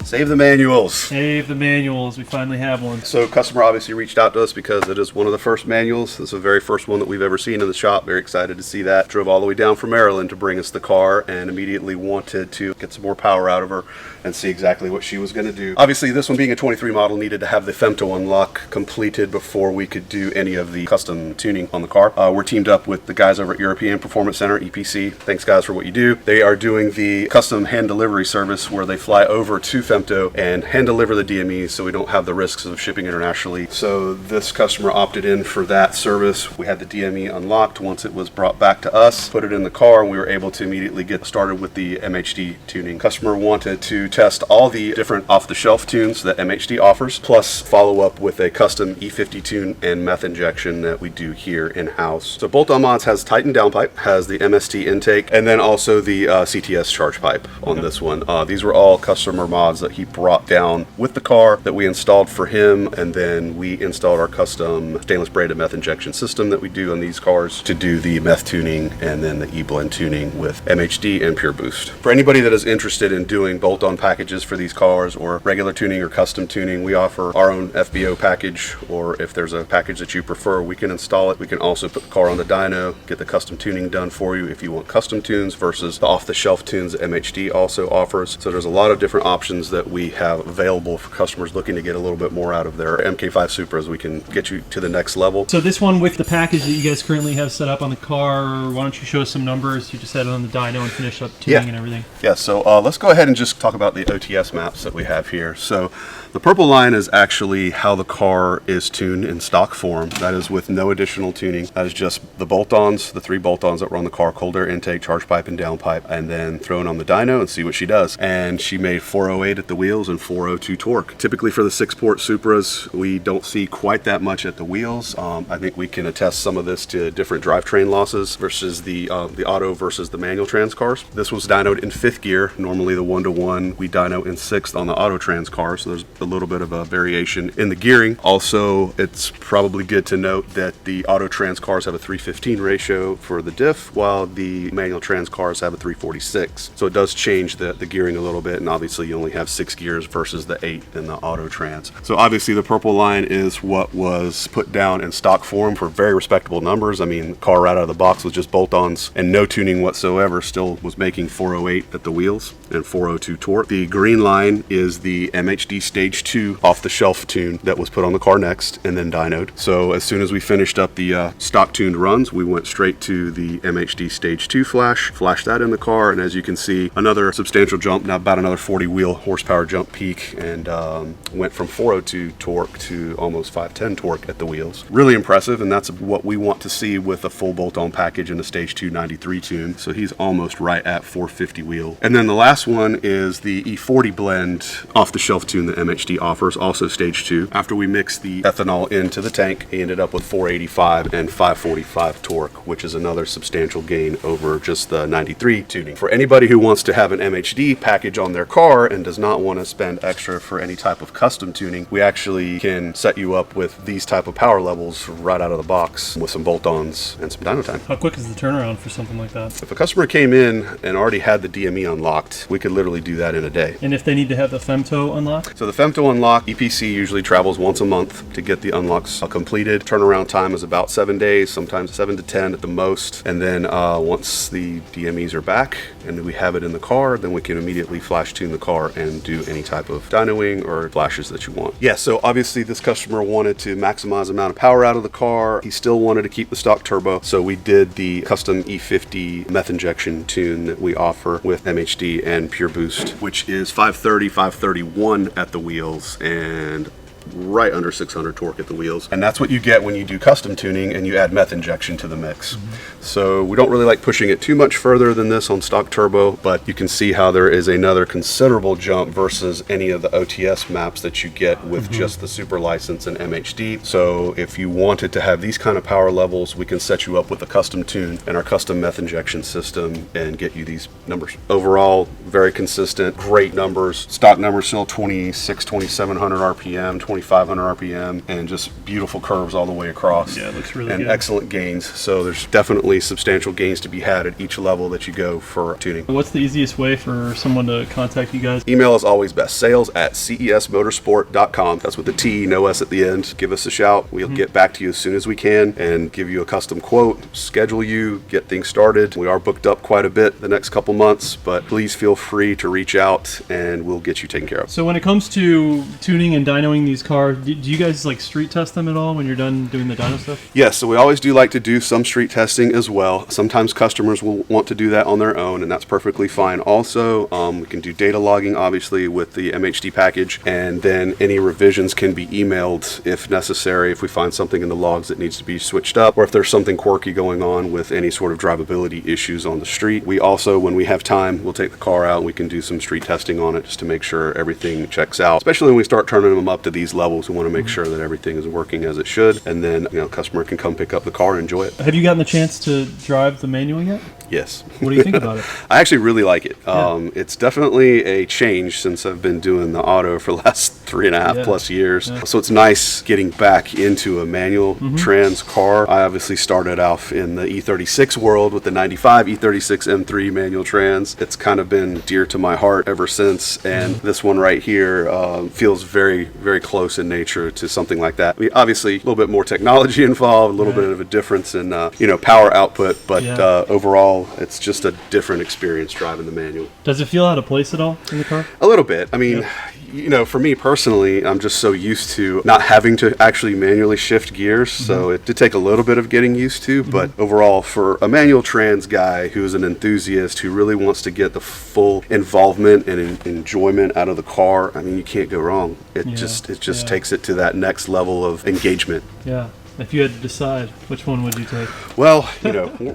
Save the manuals. Save the manuals. We finally have one. So customer obviously reached out to us because it is one of the first manuals. This is the very first one that we've ever seen in the shop. Very excited to see that. Drove all the way down from Maryland to bring us the car and immediately wanted to get some more power out of her and see exactly what she was going to do. Obviously, this one being a 23 model needed to have the femto unlock completed before we could do any of the custom tuning on the car. We're teamed up with the guys over at European Performance Center, EPC. Thanks guys for what you do. They are doing the custom hand delivery service where they fly over to femto and hand deliver the DMEs so we don't have the risks of shipping internationally. So this customer opted in for that service. We had the DME unlocked once it was brought back to us, put it in the car, and we were able to immediately get started with the MHD tuning. Customer wanted to test all the different off-the-shelf tunes that MHD offers, plus follow up with a custom E50 tune and meth injection that we do here in-house. So Bolt-On Mods has Titan downpipe, has the MST intake, and then also the CTS charge pipe on this one. These were all customer mods that he brought down with the car that we installed for him, and then we installed our custom stainless braided meth injection system that we do on these cars to do the meth tuning and then the E-blend tuning with MHD and Pure Boost. For anybody that is interested in doing bolt-on packages for these cars or regular tuning or custom tuning, we offer our own FBO package, or if there's a package that you prefer, we can install it. We can also put the car on the dyno, get the custom tuning done for you if you want custom tunes versus the off-the-shelf tunes that MHD also offers. So there's a lot of different options that we have available for customers looking to get a little bit more out of their MK5 Supras. We can get you to the next level. So this one with the package that you guys currently have set up on the car, why don't you show us some numbers? You just had it on the dyno and finish up tuning and everything. Yeah, so let's go ahead and just talk about the OTS maps that we have here. So the purple line is actually how the car is tuned in stock form. That is with no additional tuning. That is just the bolt-ons, the 3 bolt-ons that were on the car, cold air intake, charge pipe, and downpipe, and then throw it on the dyno and see what she does. And she made 408 at the wheels and 402 torque. Typically for the 6-port Supras, we don't see quite that much at the wheels. I think we can attest some of this to different drivetrain losses versus the auto versus the manual trans cars. This was dynoed in 5th gear. Normally the 1-to-1, we dyno in 6th on the auto trans car, so there's a little bit of a variation in the gearing. Also, it's probably good to note that the auto trans cars have a 315 ratio for the diff, while the manual trans cars have a 346. So it does change the gearing a little bit, and obviously you only have 6 gears versus the 8 in the auto trans. So obviously the purple line is what was put down in stock form for very respectable numbers. I mean, the car right out of the box with just bolt-ons and no tuning whatsoever still was making 408 at the wheels and 402 torque. The green line is the MHD Stage 2 off-the-shelf tune that was put on the car next and then dynoed. So as soon as we finished up the stock tuned runs, we went straight to the MHD Stage 2 flashed that in the car, and as you can see, another substantial jump, now about another 40 wheel horsepower jump peak, and went from 402 torque to almost 510 torque at the wheels. Really impressive, and that's what we want to see with a full bolt-on package in the Stage 2 93 tune. So he's almost right at 450 wheel. And then the last one is the E40 blend off-the-shelf tune that MHD offers, also Stage 2. After we mixed the ethanol into the tank, he ended up with 485 and 545 torque, which is another substantial gain over just the 93 tuning. For anybody who wants to have an MHD package on their car and does not want to spend extra for any type of custom tuning, we actually can set you up with these type of power levels right out of the box with some bolt-ons and some dyno time. How quick is the turnaround for something like that? If a customer came in and already had the DME unlocked, we could literally do that in a day. And if they need to have the femto unlocked? So the femto unlock, EPC usually travels once a month to get the unlocks completed. Turnaround time is about 7 days, sometimes 7 to 10 at the most. And then once the DMEs are back and we have it in the car, then we can immediately flash tune the car and do any type of dynoing or flashes that you want. Yeah, so obviously this customer wanted to maximize the amount of power out of the car. He still wanted to keep the stock turbo, so we did the custom E50 meth injection tune that we offer with MHD and Pure Boost, which is 530, 531 at the wheels and right under 600 torque at the wheels. And that's what you get when you do custom tuning and you add meth injection to the mix. So we don't really like pushing it too much further than this on stock turbo, but you can see how there is another considerable jump versus any of the OTS maps that you get with just the Supra license and MHD. So if you wanted to have these kind of power levels, we can set you up with a custom tune and our custom meth injection system and get you these numbers. Overall, very consistent, great numbers. Stock numbers still 26, 2700 RPM, 2,500 RPM, and just beautiful curves all the way across. Yeah, it looks really and good. excellent gains. So there's definitely substantial gains to be had at each level that you go for tuning. What's the easiest way for someone to contact you guys? Email is always best. sales@cesmotorsport.com. That's with the T, no S at the end. Give us a shout. We'll get back to you as soon as we can and give you a custom quote, schedule you, get things started. We are booked up quite a bit the next couple months, but please feel free to reach out and we'll get you taken care of. So when it comes to tuning and dynoing these cars, do you guys like street test them at all when you're done doing the dyno stuff? Yes, so we always do like to do some street testing as well. Sometimes customers will want to do that on their own, and that's perfectly fine also. We can do data logging, obviously, with the MHD package, and then any revisions can be emailed if necessary, if we find something in the logs that needs to be switched up, or if there's something quirky going on with any sort of drivability issues on the street. We also, when we have time, we'll take the car out and we can do some street testing on it just to make sure everything checks out. Especially when we start turning them up to these levels, we want to make sure that everything is working as it should, and then customer can come pick up the car and enjoy it. Have you gotten the chance to drive the manual yet? Yes. What do you think about it? I actually really like it. Yeah. It's definitely a change since I've been doing the auto for the last 3.5 plus years. Yeah. So it's nice getting back into a manual trans car. I obviously started off in the E36 world with the 95 E36 M3 manual trans. It's kind of been dear to my heart ever since, and this one right here feels very, very close in nature to something like that. I mean, obviously a little bit more technology involved, a little bit of a difference in power output, but overall it's just a different experience driving the manual. Does it feel out of place at all in the car? A little bit. I mean, for me personally, I'm just so used to not having to actually manually shift gears, so it did take a little bit of getting used to, but overall, for a manual trans guy who is an enthusiast who really wants to get the full involvement and enjoyment out of the car, I mean, you can't go wrong. It just takes it to that next level of engagement. Yeah. If you had to decide, which one would you take? Well,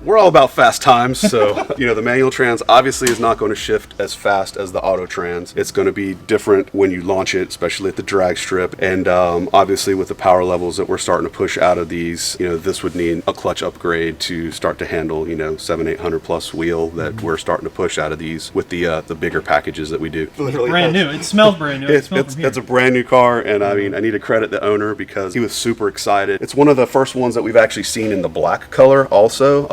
we're all about fast times, so, the manual trans obviously is not going to shift as fast as the auto trans. It's going to be different when you launch it, especially at the drag strip, and obviously with the power levels that we're starting to push out of these, this would need a clutch upgrade to start to handle, 700-800 plus wheel that we're starting to push out of these with the bigger packages that we do. Literally, brand new. It smells brand new. It's a brand new car, and I mean, I need to credit the owner because he was super excited. It's one of the first ones that we've actually seen in the black color also.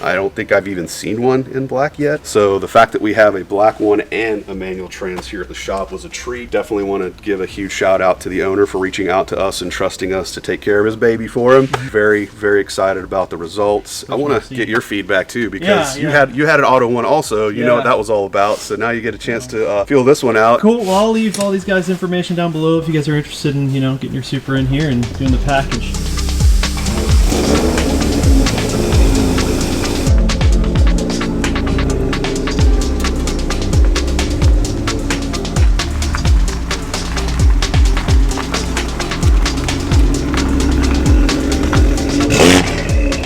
I don't think I've even seen one in black yet. So the fact that we have a black one and a manual trans here at the shop was a treat. Definitely want to give a huge shout out to the owner for reaching out to us and trusting us to take care of his baby for him. Very, very excited about the results. I want to get your feedback too, because you had an auto one also. You know what that was all about. So now you get a chance to feel this one out. Cool. Well, I'll leave all these guys' information down below if you guys are interested in, getting your Supra in here and doing the package.